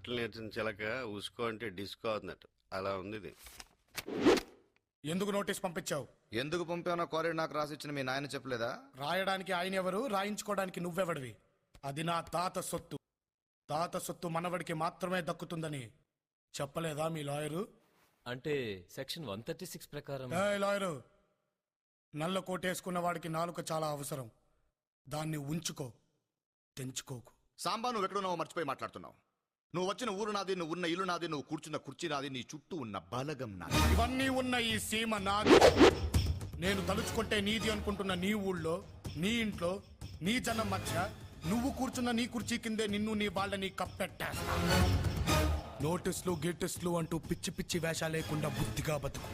మెట్లు నేర్చిన చిలక ఉసుకో అంటే డిస్కో అవుతున్నట్టు అలా ఉంది ఇది. ఎందుకు నోటీస్ పంపించావు? ఎందుకు పంపానో కోరేడు నాకు రాసిచ్చిన మీ నాయన చెప్పలేదా? రాయడానికి ఆయన ఎవరు, రాయించుకోవడానికి నువ్వెవడివి? అది నా తాత సొత్తు. తాత సొత్తు మనవడికి మాత్రమే దక్కుతుందని చెప్పలేదా మీ లాయరు? అంటే సెక్షన్ 136 ప్రకారం. లాయరు, నల్ల కోటేసుకున్న వాడికి నాలుక చాలా అవసరం. దాన్ని ఉంచుకో, తెంచుకోకు. సాంబా, నువ్వు ఎక్కడున్నావో మర్చిపోయి మాట్లాడుతున్నావు. నువ్వు వచ్చిన ఊరు నాది, నువ్వు ఉన్న ఇల్లు నాది, నువ్వు కూర్చున్న కుర్చీ నాది, నీ చుట్టూ ఉన్న బలగం నాది. ఇవన్నీ ఉన్న ఈ సీమ నాది. నేను తలుచుకుంటే నీది అనుకుంటున్న నీ ఊళ్ళో, నీ ఇంట్లో, నీ జనం మధ్య నువ్వు కూర్చున్న నీ కుర్చీ కిందే నిన్ను నీ వాళ్ళని కప్పెట్టేస్తా. నోటీసులు గేటిస్లు అంటూ పిచ్చి పిచ్చి వేషాలు లేకుండా బుద్ధిగా బతుకు,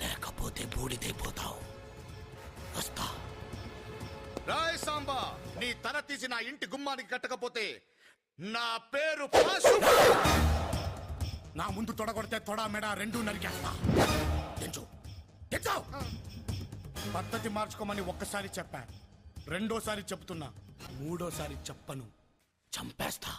లేకపోతే బూడిదైపోతావు. వస్తా. రాయ్ సాంబా, నీ తల తీసి నా ఇంటి గుమ్మానికి కట్టకపోతే నా పేరు పాసు. నా ముందు తొడగొడితే తొడ మెడ రెండూ నరికేస్తా. తెంచు, తెంచు. పద్ధతి మార్చుకోమని ఒక్కసారి చెప్పా, రెండోసారి చెప్తున్నా, మూడోసారి చెప్పను, చంపేస్తా.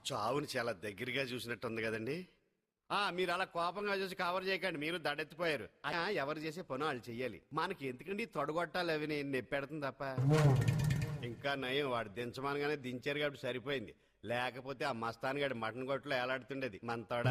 చావుని చాలా దగ్గరగా చూసినట్టుంది కదండి. మీరు అలా కోపంగా చూసి కవర్ చేయకండి, మీరు దడెత్తిపోయారు. ఎవరు చేసే పని వాళ్ళు చెయ్యాలి. మనకి ఎందుకండి తొడగొట్టాలి, అవి నేను నెప్పెడుతుంది తప్ప. ఇంకా నయం, వాడు దించమనగానే దించారు కాబట్టి సరిపోయింది. లేకపోతే ఆ మస్తాన్ గడి మటన్ కొట్టులో ఎలాడుతుండేది మన తోడ.